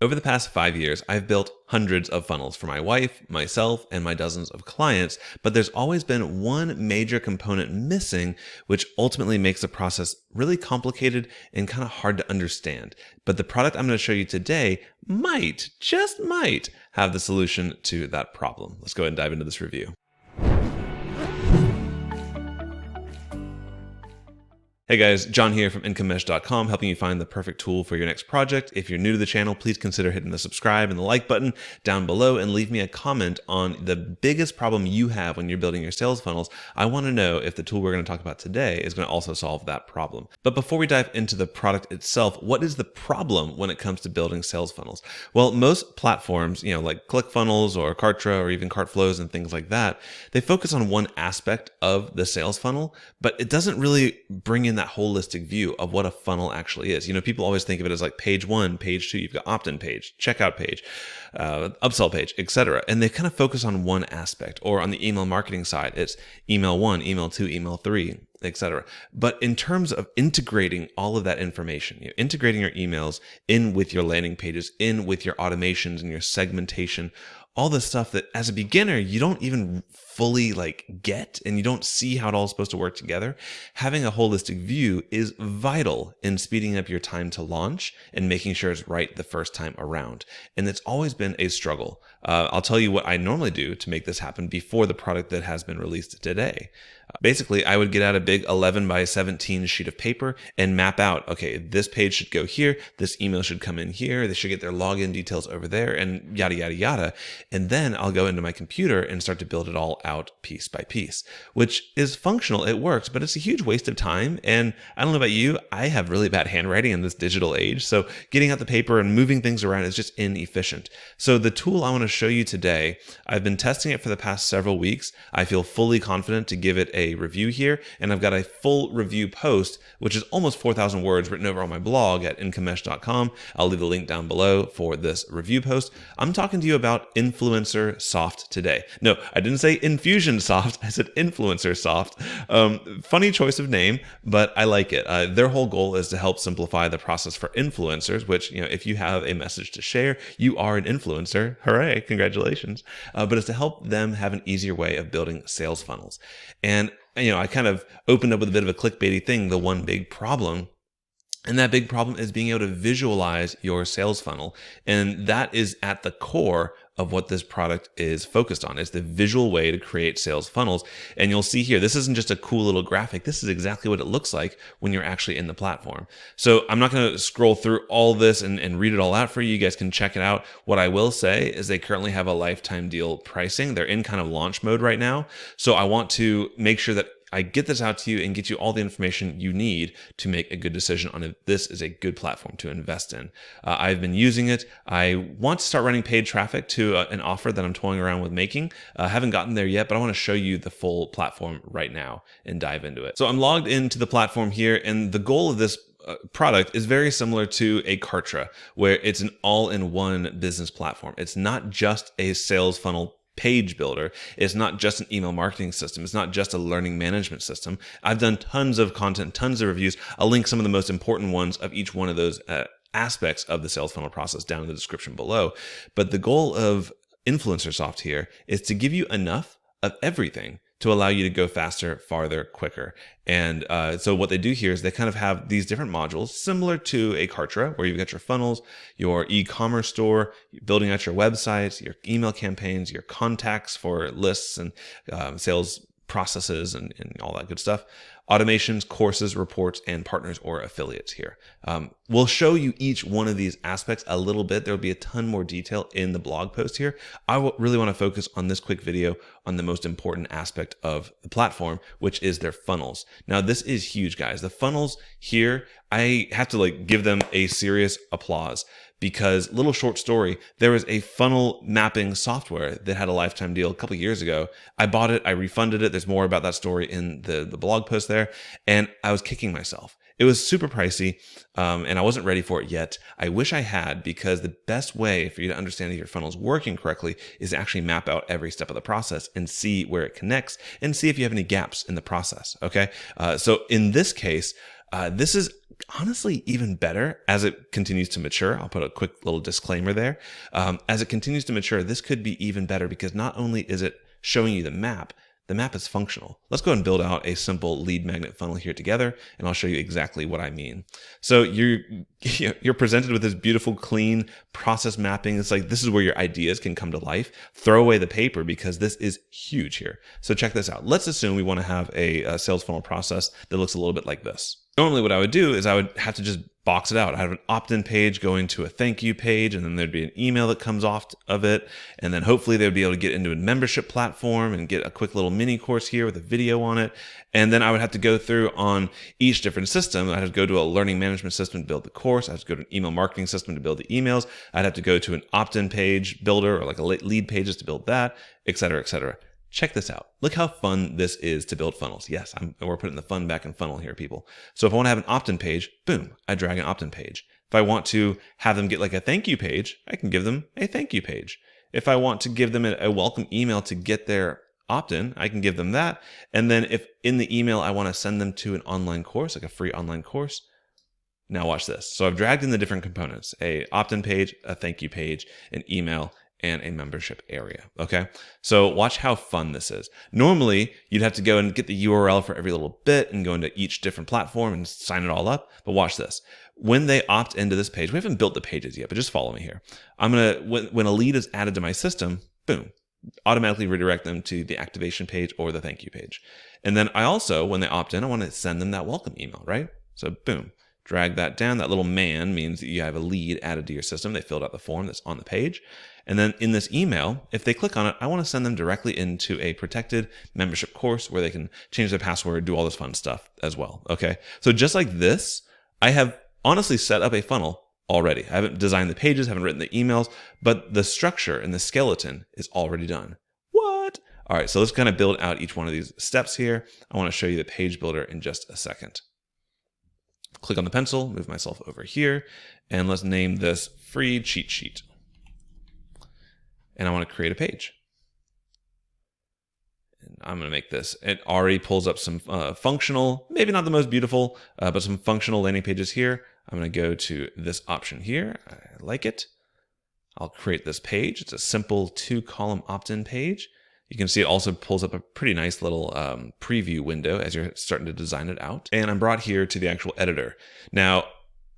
Over the past 5 years, I've built hundreds of funnels for my wife, myself, and my dozens of clients, but there's always been one major component missing, which ultimately makes the process really complicated and kind of hard to understand. But the product I'm going to show you today just might, have the solution to that problem. Let's go ahead and dive into this review. Hey guys, John here from IncomeMesh.com, helping you find the perfect tool for your next project. If you're new to the channel, please consider hitting the subscribe and the like button down below and leave me a comment on the biggest problem you have when you're building your sales funnels. I want to know if the tool we're going to talk about today is going to also solve that problem. But before we dive into the product itself, what is the problem when it comes to building sales funnels? Well, most platforms, like ClickFunnels or Kartra or even Cartflows and things like that, they focus on one aspect of the sales funnel, but it doesn't really bring in that holistic view of what a funnel actually is. People always think of it as like page 1, page 2, you've got opt-in page, checkout page, upsell page, etc. And they kind of focus on one aspect. Or on the email marketing side, it's email 1, email 2, email 3, etc. But in terms of integrating all of that information, integrating your emails in with your landing pages, in with your automations and your segmentation, all the stuff that as a beginner, you don't even fully get, and you don't see how it all is supposed to work together. Having a holistic view is vital in speeding up your time to launch and making sure it's right the first time around. And it's always been a struggle. I'll tell you what I normally do to make this happen before the product that has been released today. Basically, I would get out a big 11 by 17 sheet of paper and map out, okay, this page should go here, this email should come in here, they should get their login details over there, and yada, yada, yada. And then I'll go into my computer and start to build it all out piece by piece, which is functional, it works, but it's a huge waste of time. And I don't know about you, I have really bad handwriting in this digital age, so getting out the paper and moving things around is just inefficient. So the tool I want to show you today, I've been testing it for the past several weeks. I feel fully confident to give it a review here, and I've got a full review post, which is almost 4,000 words, written over on my blog at IncomeMesh.com. I'll leave the link down below for this review post. I'm talking to you about InfluencerSoft today. No, I didn't say Infusionsoft, I said InfluencerSoft. Funny choice of name, but I like it. Their whole goal is to help simplify the process for influencers, which, if you have a message to share, you are an influencer. Hooray, congratulations. But it's to help them have an easier way of building sales funnels. And I kind of opened up with a bit of a clickbaity thing, the one big problem. And that big problem is being able to visualize your sales funnel. And that is at the core of what this product is focused on. It's the visual way to create sales funnels. And you'll see here, this isn't just a cool little graphic. This is exactly what it looks like when you're actually in the platform. So I'm not going to scroll through all this and read it all out for you. You guys can check it out. What I will say is they currently have a lifetime deal pricing. They're in kind of launch mode right now. So I want to make sure that I get this out to you and get you all the information you need to make a good decision on if this is a good platform to invest in. I've been using it. I want to start running paid traffic to an offer that I'm toying around with making. I haven't gotten there yet, but I want to show you the full platform right now and dive into it. So I'm logged into the platform here, and the goal of this product is very similar to a Kartra, where it's an all-in-one business platform. It's not just a sales funnel page builder. It's not just an email marketing system. It's not just a learning management system. I've done tons of content, tons of reviews. I'll link some of the most important ones of each one of those aspects of the sales funnel process down in the description below. But the goal of InfluencerSoft here is to give you enough of everything to allow you to go faster, farther, quicker. And so what they do here is they kind of have these different modules similar to a Kartra, where you've got your funnels, your e-commerce store, building out your websites, your email campaigns, your contacts for lists and sales processes and all that good stuff. Automations, courses, reports, and partners or affiliates here. We'll show you each one of these aspects a little bit. There'll be a ton more detail in the blog post here. I really want to focus on this quick video on the most important aspect of the platform, which is their funnels. Now, this is huge, guys. The funnels here, I have to give them a serious applause. Because, little short story, there was a funnel mapping software that had a lifetime deal a couple years ago. I bought it, I refunded it. There's more about that story in the blog post there. And I was kicking myself. It was super pricey, and I wasn't ready for it yet. I wish I had, because the best way for you to understand if your funnel is working correctly is to actually map out every step of the process and see where it connects and see if you have any gaps in the process, okay? So in this case, This is honestly even better as it continues to mature. I'll put a quick little disclaimer there. As it continues to mature, this could be even better because not only is it showing you the map is functional. Let's go ahead and build out a simple lead magnet funnel here together, and I'll show you exactly what I mean. So you're presented with this beautiful, clean process mapping. It's like this is where your ideas can come to life. Throw away the paper because this is huge here. So check this out. Let's assume we want to have a sales funnel process that looks a little bit like this. Normally what I would do is I would have to just box it out. I have an opt-in page going to a thank you page, and then there'd be an email that comes off of it. And then hopefully they would be able to get into a membership platform and get a quick little mini course here with a video on it. And then I would have to go through on each different system. I'd have to go to a learning management system to build the course. I'd have to go to an email marketing system to build the emails. I'd have to go to an opt-in page builder or like a lead pages to build that, et cetera, et cetera. Check this out. Look how fun this is to build funnels. Yes, we're putting the fun back in funnel here, people. So if I want to have an opt-in page, boom, I drag an opt-in page. If I want to have them get like a thank you page, I can give them a thank you page. If I want to give them a welcome email to get their opt-in, I can give them that. And then if in the email I want to send them to an online course, like a free online course, now watch this. So I've dragged in the different components, a opt-in page, a thank you page, an email, and a membership area. Okay. So watch how fun this is. Normally you'd have to go and get the URL for every little bit and go into each different platform and sign it all up. But watch this. When they opt into this page, we haven't built the pages yet, but just follow me here. I'm going to, when a lead is added to my system, boom, automatically redirect them to the activation page or the thank you page. And then I also, when they opt in, I want to send them that welcome email, right? So boom, drag that down. That little man means that you have a lead added to your system. They filled out the form that's on the page. And then in this email, if they click on it, I want to send them directly into a protected membership course where they can change their password, do all this fun stuff as well. Okay. So just like this, I have honestly set up a funnel already. I haven't designed the pages, haven't written the emails, but the structure and the skeleton is already done. What? All right. So let's kind of build out each one of these steps here. I want to show you the page builder in just a second. Click on the pencil, move myself over here, and let's name this free cheat sheet. And I want to create a page. And I'm going to make this, it already pulls up some functional, maybe not the most beautiful, but some functional landing pages here. I'm going to go to this option here. I like it. I'll create this page. It's a simple 2-column opt-in page. You can see it also pulls up a pretty nice little preview window as you're starting to design it out. And I'm brought here to the actual editor. Now,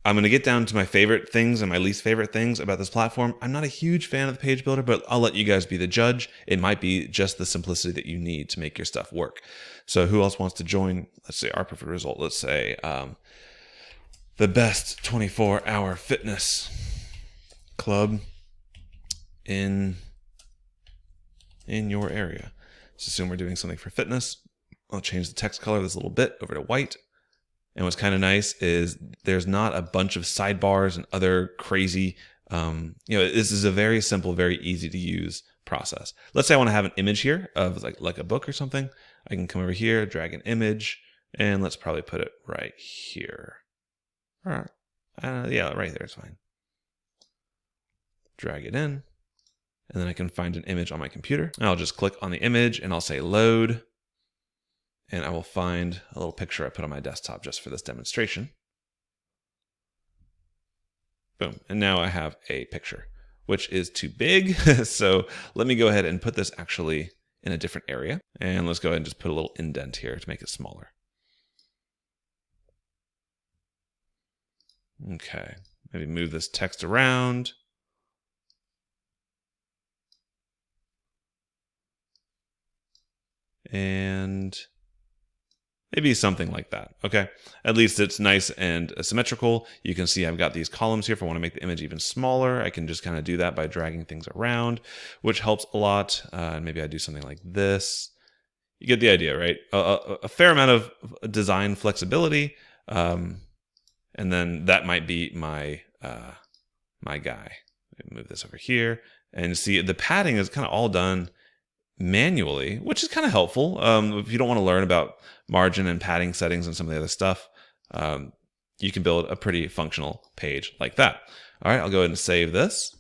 I'm going to get down to my favorite things and my least favorite things about this platform. I'm not a huge fan of the page builder, but I'll let you guys be the judge. It might be just the simplicity that you need to make your stuff work. So who else wants to join? Let's say our preferred result. Let's say the best 24-hour fitness club in your area. Let's assume we're doing something for fitness. I'll change the text color this little bit over to white. And what's kind of nice is there's not a bunch of sidebars and other crazy, this is a very simple, very easy to use process. Let's say I want to have an image here of like a book or something. I can come over here, drag an image, and let's probably put it right here. All right. Yeah, right there is fine. Drag it in. And then I can find an image on my computer. And I'll just click on the image and I'll say load. And I will find a little picture I put on my desktop just for this demonstration. Boom. And now I have a picture, which is too big. So let me go ahead and put this actually in a different area. And let's go ahead and just put a little indent here to make it smaller. Okay. Maybe move this text around. And maybe something like that. Okay. At least it's nice and symmetrical. You can see I've got these columns here. If I want to make the image even smaller, I can just kind of do that by dragging things around, which helps a lot. Maybe I do something like this. You get the idea, right? A fair amount of design flexibility. And then that might be my guy. Move this over here and see the padding is kind of all done manually, which is kind of helpful. If you don't want to learn about margin and padding settings and some of the other stuff, you can build a pretty functional page like that. All right, I'll go ahead and save this.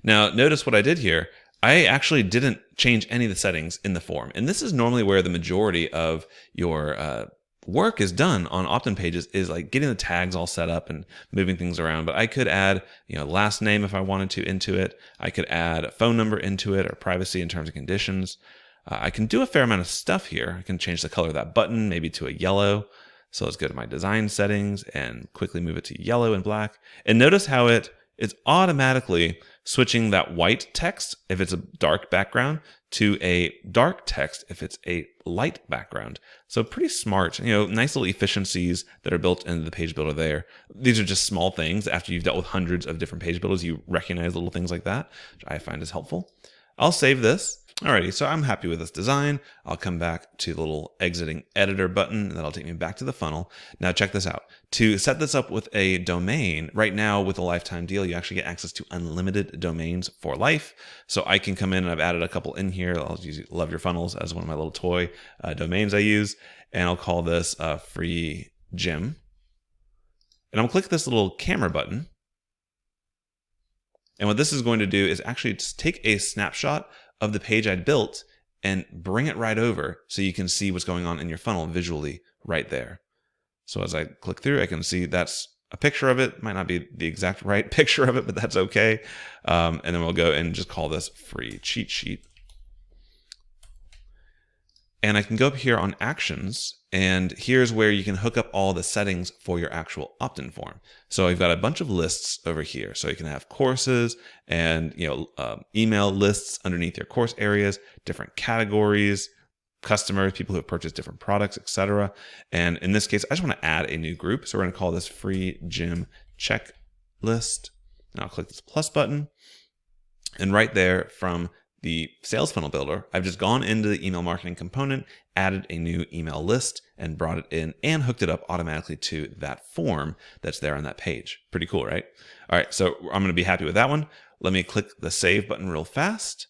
Now, notice what I did here. I actually didn't change any of the settings in the form. And this is normally where the majority of your work is done on opt-in pages is like getting the tags all set up and moving things around. But I could add, last name if I wanted to into it. I could add a phone number into it, or privacy and terms and conditions. I can do a fair amount of stuff here. I can change the color of that button, maybe to a yellow. So let's go to my design settings and quickly move it to yellow and black. And notice how it is automatically switching that white text if it's a dark background to a dark text if it's a light background. So pretty smart, nice little efficiencies that are built into the page builder there. These are just small things. After you've dealt with hundreds of different page builders, you recognize little things like that, which I find is helpful. I'll save this. Alrighty, so I'm happy with this design. I'll come back to the little exiting editor button, and that'll take me back to the funnel. Now check this out. To set this up with a domain, right now with a lifetime deal, you actually get access to unlimited domains for life. So I can come in, and I've added a couple in here. I'll use Love Your Funnels as one of my little toy domains I use, and I'll call this Free Gym. And I'll click this little camera button. And what this is going to do is actually just take a snapshot of the page I'd built and bring it right over so you can see what's going on in your funnel visually right there. So as I click through, I can see that's a picture of it. Might not be the exact right picture of it, but that's okay. And then we'll go and just call this Free Cheat Sheet. And I can go up here on actions, and here's where you can hook up all the settings for your actual opt-in form. So I've got a bunch of lists over here. So you can have courses and email lists underneath your course areas, different categories, customers, people who have purchased different products, etc. And in this case, I just want to add a new group. So we're going to call this Free Gym Checklist. And I'll click this plus button. And right there from the sales funnel builder, I've just gone into the email marketing component, added a new email list, and brought it in and hooked it up automatically to that form that's there on that page. Pretty cool, right? All right, so I'm going to be happy with that one. Let me click the save button real fast,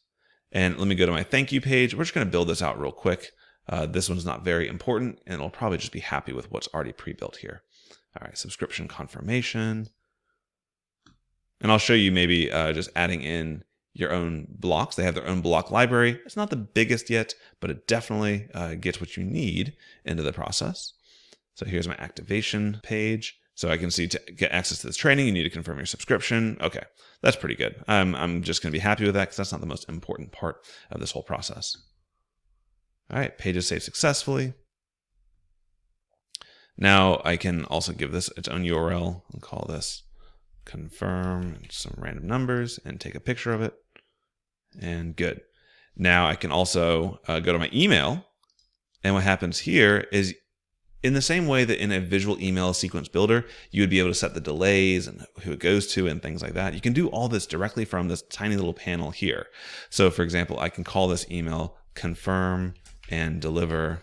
and let me go to my thank you page. We're just going to build this out real quick. This one's not very important, and it'll probably just be happy with what's already pre-built here. All right, subscription confirmation. And I'll show you maybe just adding in your own blocks. They have their own block library. It's not the biggest yet, but it definitely gets what you need into the process. So here's my activation page. So I can see to get access to this training, you need to confirm your subscription. Okay, that's pretty good. I'm just going to be happy with that because that's not the most important part of this whole process. All right, page is saved successfully. Now I can also give this its own URL and call this confirm and some random numbers and take a picture of it. And good. Now I can also go to my email, and what happens here is in the same way that in a visual email sequence builder, you would be able to set the delays and who it goes to and things like that. You can do all this directly from this tiny little panel here. So for example, I can call this email confirm and deliver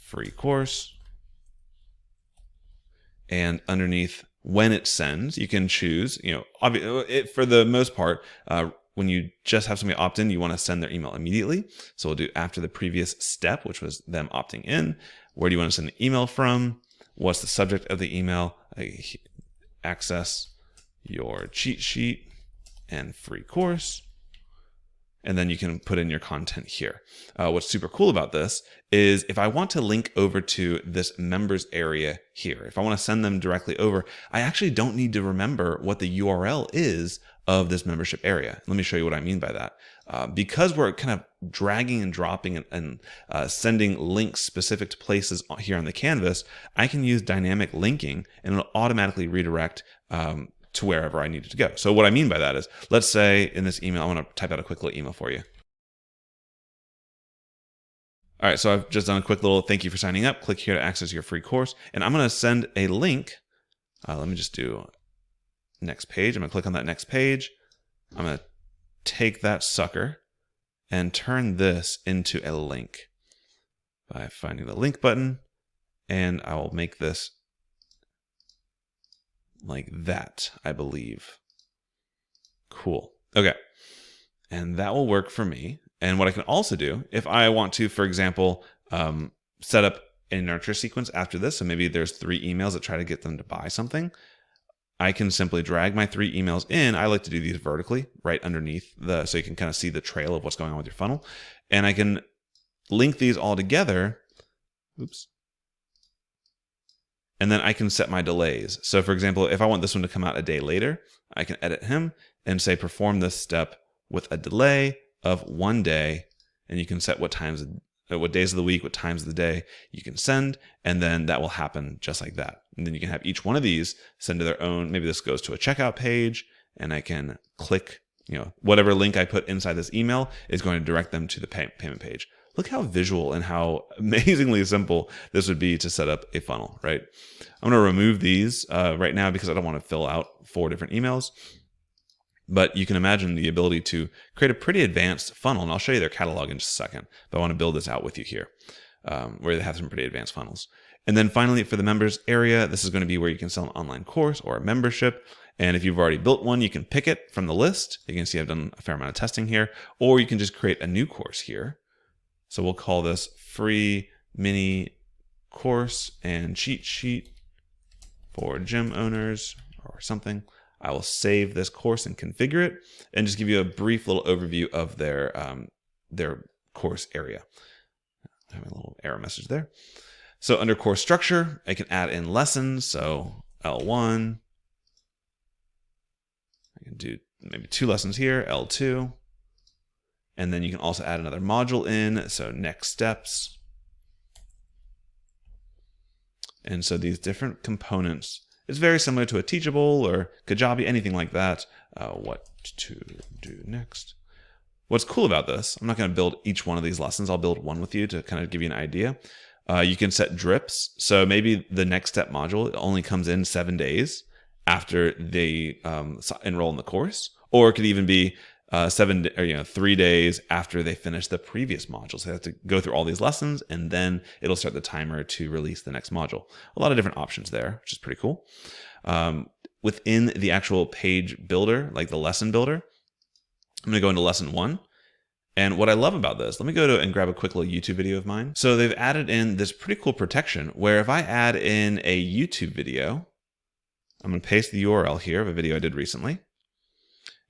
free course. And underneath when it sends, you can choose, for the most part, when you just have somebody opt in, you want to send their email immediately. So we'll do after the previous step, which was them opting in. Where do you want to send the email from? What's the subject of the email? Access your cheat sheet and free course. And then you can put in your content here. What's super cool about this is if I want to link over to this members area here, if I want to send them directly over, I actually don't need to remember what the URL is of this membership area. Let me show you what I mean by that. Because we're kind of dragging and dropping and sending links specific to places here on the canvas, I can use dynamic linking and it'll automatically redirect to wherever I needed to go. So what I mean by that is, let's say in this email, I want to type out a quick little email for you. All right, so I've just done a quick little thank you for signing up. Click here to access your free course. And I'm going to send a link. Let me just do next page. I'm going to click on that next page. I'm going to take that sucker and turn this into a link by finding the link button. And I will make this like that, I believe. Cool. Okay. And that will work for me. And what I can also do, if I want to, for example, set up a nurture sequence after this, so maybe there's 3 emails that try to get them to buy something, I can simply drag my 3 emails in. I like to do these vertically, right underneath so you can kind of see the trail of what's going on with your funnel. And I can link these all together. Oops. And then I can set my delays. So for example, if I want this one to come out a day later, I can edit him and say perform this step with a delay of 1 day. And you can set what days of the week, what times of the day you can send, and then that will happen just like that. And then you can have each one of these send to their own. Maybe this goes to a checkout page, and I can click, whatever link I put inside this email is going to direct them to the payment page. Look how visual and how amazingly simple this would be to set up a funnel, right? I'm going to remove these right now because I don't want to fill out 4 different emails. But you can imagine the ability to create a pretty advanced funnel. And I'll show you their catalog in just a second. But I want to build this out with you here, where they have some pretty advanced funnels. And then finally, for the members area, this is going to be where you can sell an online course or a membership. And if you've already built one, you can pick it from the list. You can see I've done a fair amount of testing here. Or you can just create a new course here. So we'll call this free mini course and cheat sheet for gym owners or something. I will save this course and configure it and just give you a brief little overview of their course area. I have a little error message there. So under course structure, I can add in lessons. So L1, I can do maybe 2 lessons here, L2. And then you can also add another module in. So next steps. And so these different components, it's very similar to a Teachable or Kajabi, anything like that. What to do next. What's cool about this, I'm not going to build each one of these lessons. I'll build one with you to kind of give you an idea. You can set drips. So maybe the next step module only comes in 7 days after they enroll in the course, or it could even be 3 days after they finish the previous module. So they have to go through all these lessons, and then it'll start the timer to release the next module. A lot of different options there, which is pretty cool. Within the actual page builder, like the lesson builder, I'm going to go into lesson 1. And what I love about this, let me go to and grab a quick little YouTube video of mine. So they've added in this pretty cool protection where if I add in a YouTube video, I'm going to paste the URL here of a video I did recently.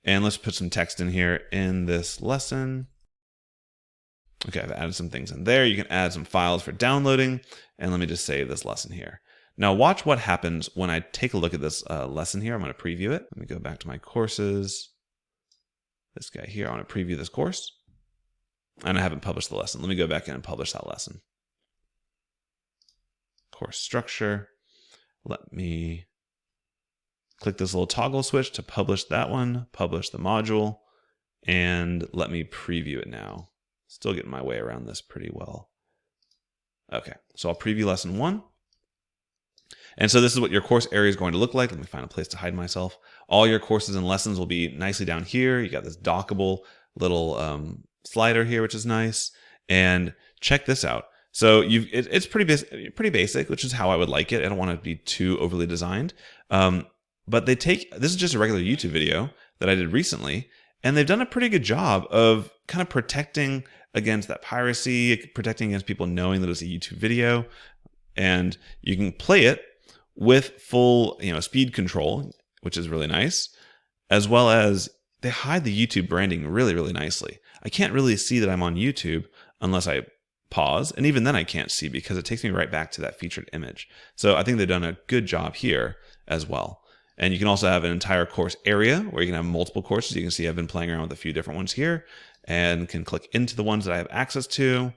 And let's put some text in here in this lesson. Okay, I've added some things in there. You can add some files for downloading. And let me just save this lesson here. Now watch what happens when I take a look at this lesson here. I'm going to preview it. Let me go back to my courses. This guy here, I want to preview this course. And I haven't published the lesson. Let me go back in and publish that lesson. Course structure. Let me click this little toggle switch to publish that one, publish the module, and let me preview it now. Still getting my way around this pretty well. Okay, so I'll preview lesson 1. And so this is what your course area is going to look like. Let me find a place to hide myself. All your courses and lessons will be nicely down here. You got this dockable little slider here, which is nice. And check this out. So it's pretty basic, which is how I would like it. I don't want it to be too overly designed. But this is just a regular YouTube video that I did recently, and they've done a pretty good job of kind of protecting against that piracy, protecting against people knowing that it's a YouTube video. And you can play it with full, speed control, which is really nice, as well as they hide the YouTube branding really, really nicely. I can't really see that I'm on YouTube unless I pause, and even then I can't see because it takes me right back to that featured image. So I think they've done a good job here as well. And you can also have an entire course area where you can have multiple courses. You can see I've been playing around with a few different ones here and can click into the ones that I have access to.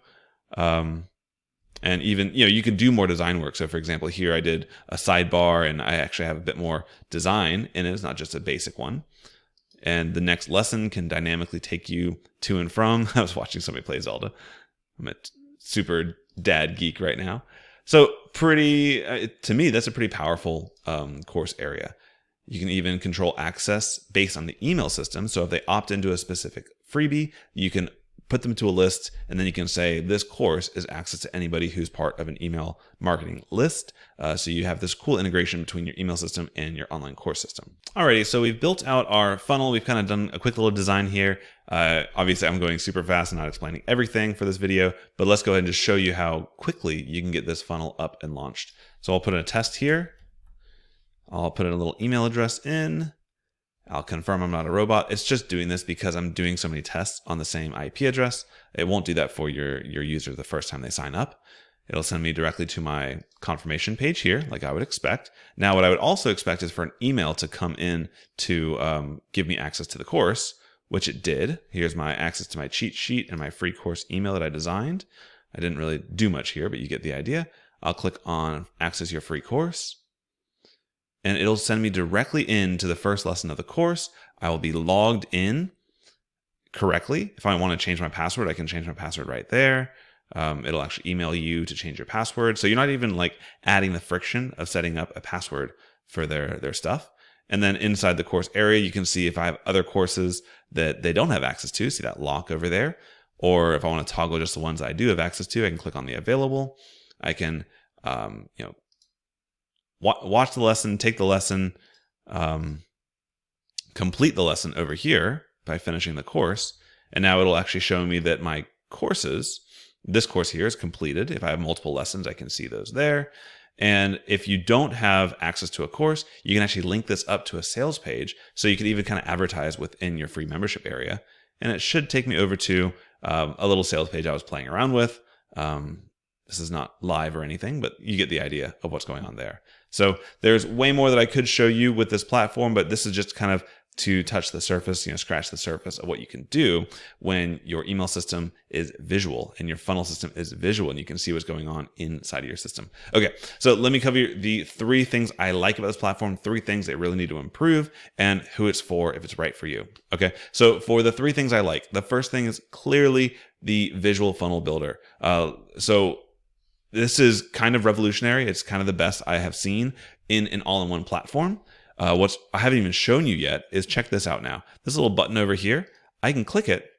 And even, you can do more design work. So for example, here I did a sidebar and I actually have a bit more design in it. It's not just a basic one. And the next lesson can dynamically take you to and from. I was watching somebody play Zelda. I'm a super dad geek right now. So to me, that's a pretty powerful course area. You can even control access based on the email system. So if they opt into a specific freebie, you can put them to a list, and then you can say this course is access to anybody who's part of an email marketing list. So you have this cool integration between your email system and your online course system. Alrighty, so we've built out our funnel. We've kind of done a quick little design here. Obviously, I'm going super fast and not explaining everything for this video, but let's go ahead and just show you how quickly you can get this funnel up and launched. So I'll put in a test here. I'll put in a little email address in. I'll confirm I'm not a robot. It's just doing this because I'm doing so many tests on the same IP address. It won't do that for your user the first time they sign up. It'll send me directly to my confirmation page here, like I would expect. Now, what I would also expect is for an email to come in to give me access to the course, which it did. Here's my access to my cheat sheet and my free course email that I designed. I didn't really do much here, but you get the idea. I'll click on access your free course, and it'll send me directly into the first lesson of the course. I will be logged in correctly. If I want to change my password, I can change my password right there. It'll actually email you to change your password. So you're not even like adding the friction of setting up a password for their stuff. And then inside the course area, you can see if I have other courses that they don't have access to. See that lock over there? Or if I want to toggle just the ones I do have access to, I can click on the available. I can, watch the lesson, take the lesson, complete the lesson over here by finishing the course. And now it'll actually show me that my courses, this course here is completed. If I have multiple lessons, I can see those there. And if you don't have access to a course, you can actually link this up to a sales page. So you can even kind of advertise within your free membership area. And it should take me over to a little sales page I was playing around with. This is not live or anything, but you get the idea of what's going on there. So there's way more that I could show you with this platform, but this is just kind of to touch the surface, scratch the surface of what you can do when your email system is visual and your funnel system is visual and you can see what's going on inside of your system. Okay, so let me cover the 3 things I like about this platform, 3 things they really need to improve, and who it's for if it's right for you. Okay, so for the 3 things I like, the first thing is clearly the visual funnel builder. So this is kind of revolutionary. It's kind of the best I have seen in an all-in-one platform. What I haven't even shown you yet is check this out now. This little button over here, I can click it.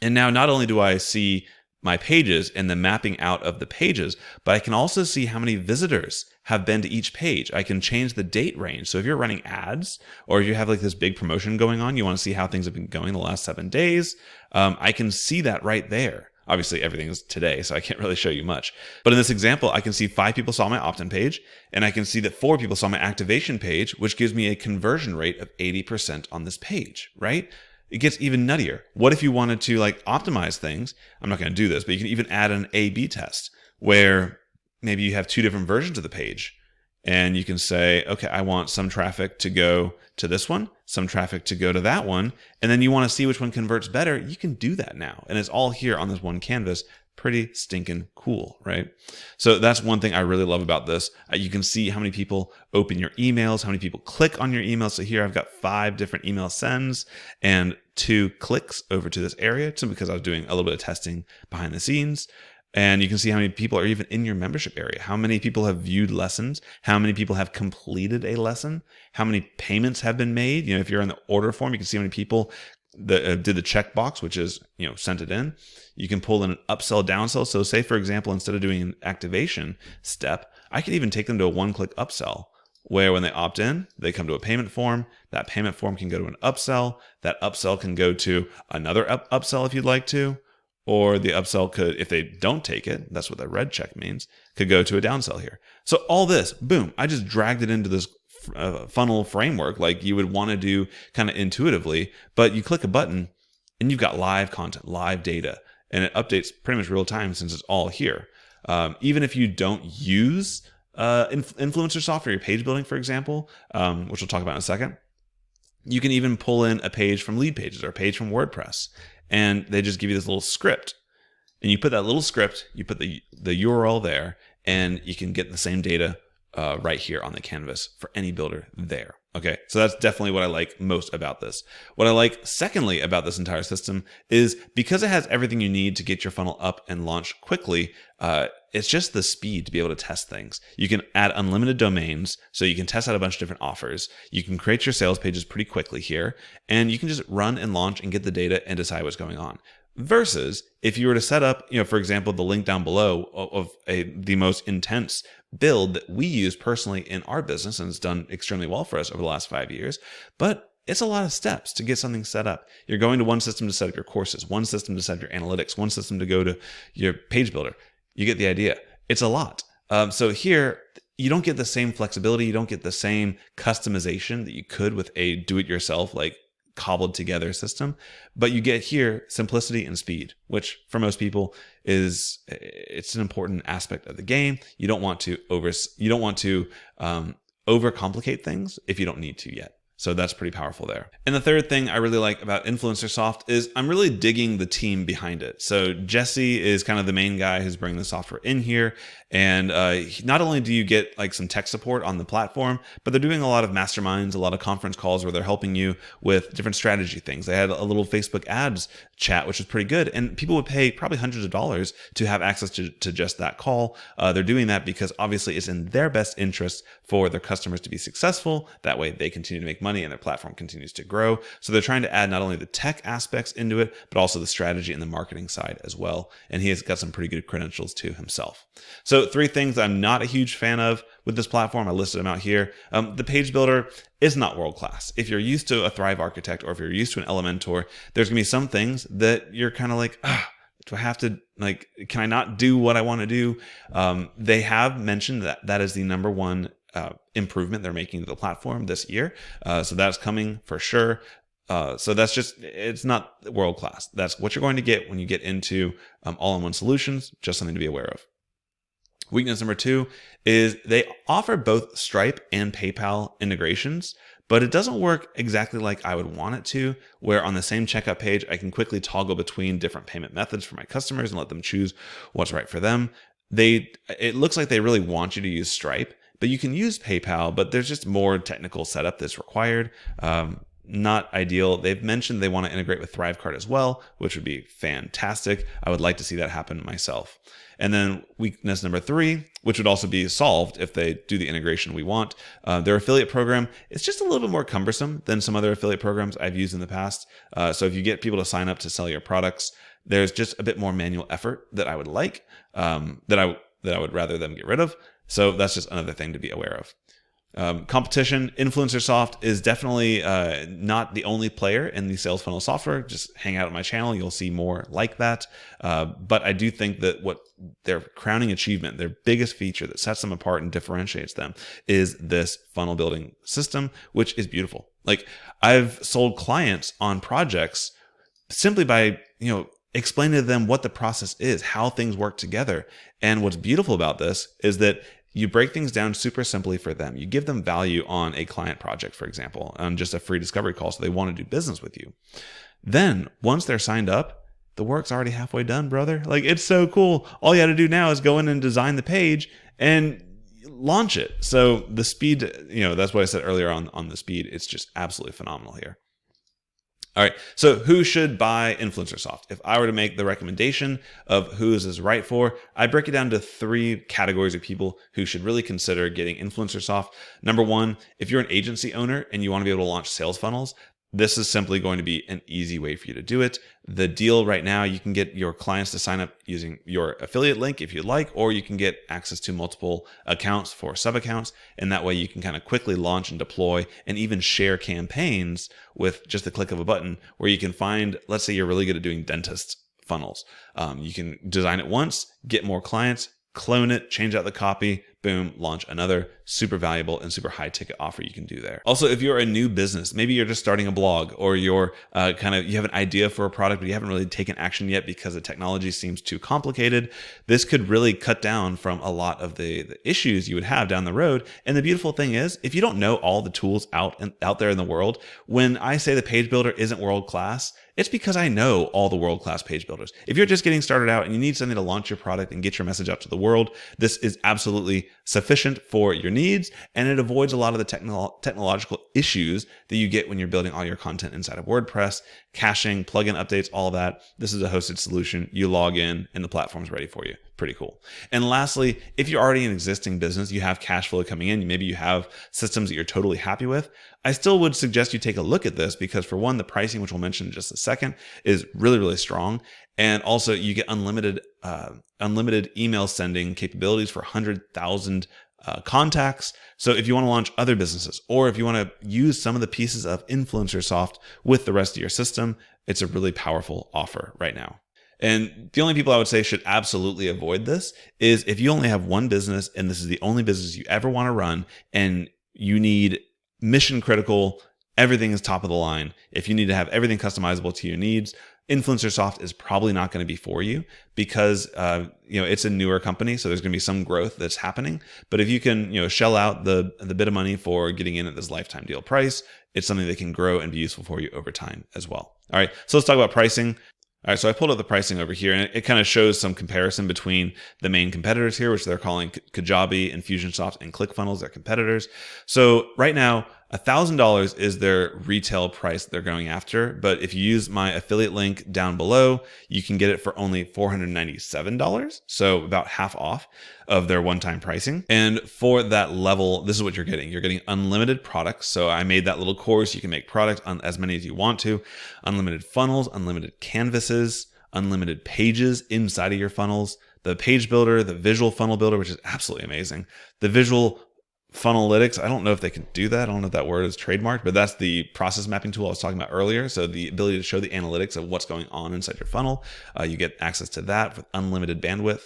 And now not only do I see my pages and the mapping out of the pages, but I can also see how many visitors have been to each page. I can change the date range. So if you're running ads or if you have like this big promotion going on, you want to see how things have been going the last 7 days, I can see that right there. Obviously, everything is today, so I can't really show you much. But in this example, I can see 5 people saw my opt-in page, and I can see that 4 people saw my activation page, which gives me a conversion rate of 80% on this page, right? It gets even nuttier. What if you wanted to like optimize things? I'm not going to do this, but you can even add an A/B test where maybe you have 2 different versions of the page. And you can say, okay, I want some traffic to go to this one, some traffic to go to that one. And then you want to see which one converts better. You can do that now. And it's all here on this one canvas. Pretty stinking cool, right? So that's one thing I really love about this. You can see how many people open your emails, how many people click on your emails. So here I've got 5 different email sends and 2 clicks over to this area, simply because I was doing a little bit of testing behind the scenes. And you can see how many people are even in your membership area, how many people have viewed lessons, how many people have completed a lesson, how many payments have been made. If you're in the order form, you can see how many people that did the checkbox, which is, sent it in. You can pull in an upsell, downsell. So say, for example, instead of doing an activation step, I could even take them to a 1-click upsell, where when they opt in, they come to a payment form. That payment form can go to an upsell. That upsell can go to another upsell if you'd like to. Or the upsell could, if they don't take it, that's what the red check means, could go to a downsell here. So all this, boom, I just dragged it into this funnel framework like you would want to do kind of intuitively. But you click a button and you've got live content, live data, and it updates pretty much real time since it's all here. Even if you don't use influencer software, your page building, for example, which we'll talk about in a second, you can even pull in a page from Lead Pages or a page from WordPress. And they just give you this little script. And you put that little script, you put the URL there, and you can get the same data right here on the canvas for any builder there. Okay, so that's definitely what I like most about this. What I like secondly about this entire system is because it has everything you need to get your funnel up and launch quickly, it's just the speed to be able to test things. You can add unlimited domains, so you can test out a bunch of different offers. You can create your sales pages pretty quickly here, and you can just run and launch and get the data and decide what's going on. Versus if you were to set up, for example, the link down below of the most intense build that we use personally in our business, and it's done extremely well for us over the last 5 years, but it's a lot of steps to get something set up. You're going to one system to set up your courses, one system to set up your analytics, one system to go to your page builder. You get the idea. It's a lot. So here, you don't get the same flexibility. You don't get the same customization that you could with a do-it-yourself like cobbled together system, but you get here simplicity and speed, which for most people it's an important aspect of the game. You don't want to overcomplicate things if you don't need to yet. So that's pretty powerful there. And the third thing I really like about Influencersoft is I'm really digging the team behind it. So Jesse is kind of the main guy who's bringing the software in here. And not only do you get like some tech support on the platform, but they're doing a lot of masterminds, a lot of conference calls where they're helping you with different strategy things. They had a little Facebook ads chat, which was pretty good. And people would pay probably hundreds of dollars to have access to just that call. They're doing that because obviously it's in their best interest for their customers to be successful. That way they continue to make money and their platform continues to grow. So they're trying to add not only the tech aspects into it, but also the strategy and the marketing side as well. And he has got some pretty good credentials too himself. So 3 things I'm not a huge fan of with this platform. I listed them out here. The page builder is not world class. If you're used to a Thrive Architect or if you're used to an Elementor, there's gonna be some things that you're kind of like, do I have to, like, can I not do what I want to do? They have mentioned that that is the number one improvement they're making to the platform this year. So that's coming for sure. So that's just, it's not world class. That's what you're going to get when you get into all-in-one solutions, just something to be aware of. Weakness number 2 is they offer both Stripe and PayPal integrations, but it doesn't work exactly like I would want it to, where on the same checkout page, I can quickly toggle between different payment methods for my customers and let them choose what's right for them. It looks like they really want you to use Stripe, but you can use PayPal, but there's just more technical setup that's required. Not ideal. They've mentioned they want to integrate with Thrivecart as well, which would be fantastic. I would like to see that happen myself. And then weakness number 3, which would also be solved if they do the integration we want. Their affiliate program is just a little bit more cumbersome than some other affiliate programs I've used in the past. So if you get people to sign up to sell your products, there's just a bit more manual effort that I would like, that I would rather them get rid of. So that's just another thing to be aware of. Competition, Influencersoft is definitely not the only player in the sales funnel software. Just hang out on my channel, you'll see more like that. But I do think that what their crowning achievement, their biggest feature that sets them apart and differentiates them is this funnel building system, which is beautiful. Like, I've sold clients on projects simply by, explaining to them what the process is, how things work together. And what's beautiful about this is that you break things down super simply for them. You give them value on a client project, for example, on just a free discovery call, so they want to do business with you. Then once they're signed up, the work's already halfway done, brother. Like, it's so cool. All you got to do now is go in and design the page and launch it. So the speed, that's what I said earlier on the speed. It's just absolutely phenomenal here. All right, so who should buy Influencersoft? If I were to make the recommendation of who is this right for, I break it down to 3 categories of people who should really consider getting Influencersoft. Number 1, if you're an agency owner and you want to be able to launch sales funnels, this is simply going to be an easy way for you to do it. The deal right now, you can get your clients to sign up using your affiliate link if you'd like, or you can get access to multiple accounts for sub-accounts. And that way you can kind of quickly launch and deploy and even share campaigns with just the click of a button, where you can find, let's say you're really good at doing dentist funnels. You can design it once, get more clients, clone it, change out the copy, boom, launch another super valuable and super high ticket offer you can do there. Also, if you're a new business, maybe you're just starting a blog, or you're you have an idea for a product, but you haven't really taken action yet because the technology seems too complicated. This could really cut down from a lot of the issues you would have down the road. And the beautiful thing is, if you don't know all the tools out there in the world, when I say the page builder isn't world class, it's because I know all the world-class page builders. If you're just getting started out and you need something to launch your product and get your message out to the world, this is absolutely sufficient for your needs, and it avoids a lot of the technological issues that you get when you're building all your content inside of WordPress, caching, plugin updates, all of that. This is a hosted solution. You log in and the platform's ready for you. Pretty cool. And lastly, if you're already an existing business, you have cash flow coming in, maybe you have systems that you're totally happy with, I still would suggest you take a look at this, because for one, the pricing, which we'll mention in just a second, is really, really strong. And also you get unlimited email sending capabilities for 100,000 contacts. So if you want to launch other businesses, or if you want to use some of the pieces of Influencersoft with the rest of your system, it's a really powerful offer right now. And the only people I would say should absolutely avoid this is if you only have one business and this is the only business you ever want to run, and you need mission critical everything is top of the line. If you need to have everything customizable to your needs, Influencersoft is probably not going to be for you because it's a newer company, so there's going to be some growth that's happening. But if you can shell out the bit of money for getting in at this lifetime deal price, it's something that can grow and be useful for you over time as well. All right, so let's talk about pricing. All right, so I pulled up the pricing over here, and it kind of shows some comparison between the main competitors here, which they're calling Kajabi, Infusionsoft, and ClickFunnels, their competitors. So right now, $1,000 is their retail price they're going after. But if you use my affiliate link down below, you can get it for only $497. So about half off of their one-time pricing. And for that level, this is what you're getting. You're getting unlimited products. So I made that little course. You can make product on as many as you want to. Unlimited funnels, unlimited canvases, unlimited pages inside of your funnels, the page builder, the visual funnel builder, which is absolutely amazing. The visual Funnelytics, I don't know if they can do that. I don't know if that word is trademarked, but that's the process mapping tool I was talking about earlier. So the ability to show the analytics of what's going on inside your funnel. You get access to that with unlimited bandwidth.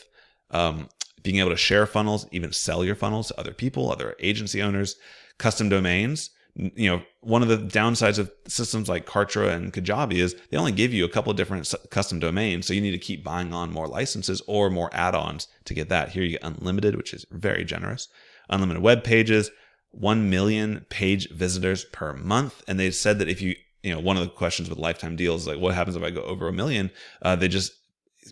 Being able to share funnels, even sell your funnels to other people, other agency owners, custom domains. One of the downsides of systems like Kartra and Kajabi is they only give you a couple of different custom domains. So you need to keep buying on more licenses or more add-ons to get that. Here you get unlimited, which is very generous. Unlimited web pages, 1 million page visitors per month. And they said that if one of the questions with lifetime deals is like, what happens if I go over 1 million? They just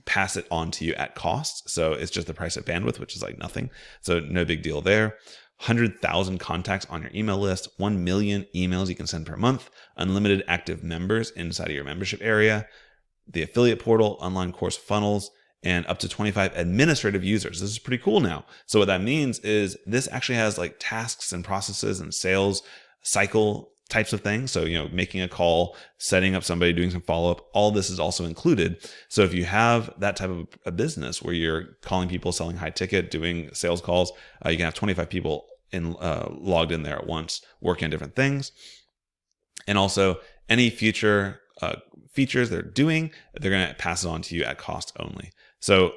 pass it on to you at cost. So it's just the price of bandwidth, which is like nothing. So no big deal there. 100,000 contacts on your email list, 1 million emails you can send per month, unlimited active members inside of your membership area, the affiliate portal, online course funnels, and up to 25 administrative users. This is pretty cool now. So what that means is this actually has like tasks and processes and sales cycle types of things. So, making a call, setting up somebody, doing some follow-up, all this is also included. So if you have that type of a business where you're calling people, selling high ticket, doing sales calls, you can have 25 people logged in there at once, working on different things. And also any future features they're doing, they're going to pass it on to you at cost only. So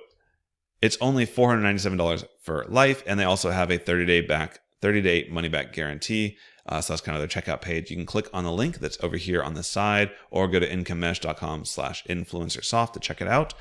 it's only $497 for life, and they also have a 30-day money-back guarantee. So that's kind of their checkout page. You can click on the link that's over here on the side, or go to incomemesh.com/influencersoft to check it out.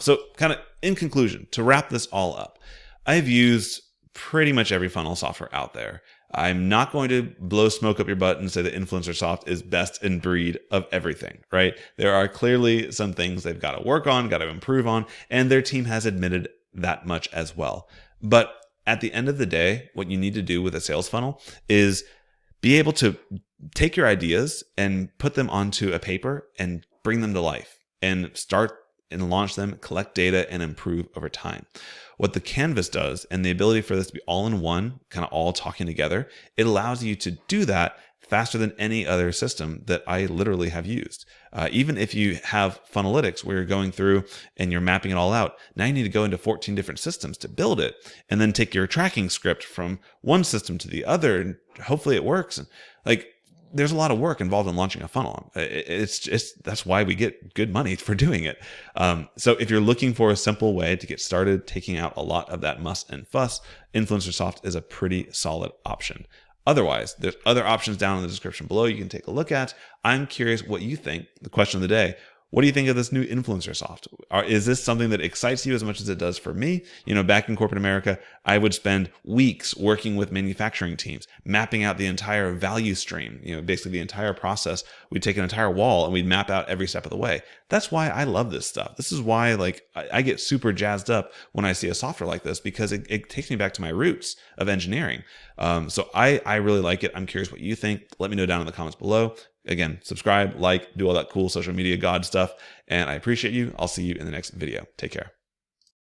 So kind of in conclusion, to wrap this all up, I've used pretty much every funnel software out there. I'm not going to blow smoke up your butt and say that Influencersoft is best in breed of everything, right? There are clearly some things they've got to work on, got to improve on, and their team has admitted that much as well. But at the end of the day, what you need to do with a sales funnel is be able to take your ideas and put them onto a paper and bring them to life and start and launch them, collect data, and improve over time. What the Canvas does, and the ability for this to be all in one, kind of all talking together, it allows you to do that faster than any other system that I literally have used. Even if you have Funnelytics where you're going through and you're mapping it all out, now you need to go into 14 different systems to build it, and then take your tracking script from one system to the other, and hopefully it works. And there's a lot of work involved in launching a funnel. That's why we get good money for doing it. So if you're looking for a simple way to get started, taking out a lot of that muss and fuss, Influencersoft is a pretty solid option. Otherwise, there's other options down in the description below you can take a look at. I'm curious what you think. The question of the day: what do you think of this new Influencersoft? Is this something that excites you as much as it does for me? Back in corporate America, I would spend weeks working with manufacturing teams, mapping out the entire value stream, basically the entire process. We'd take an entire wall and we'd map out every step of the way. That's why I love this stuff. This is why I get super jazzed up when I see a software like this, because it takes me back to my roots of engineering. So I really like it. I'm curious what you think. Let me know down in the comments below. Again, subscribe, like, do all that cool social media god stuff. And I appreciate you. I'll see you in the next video. Take care.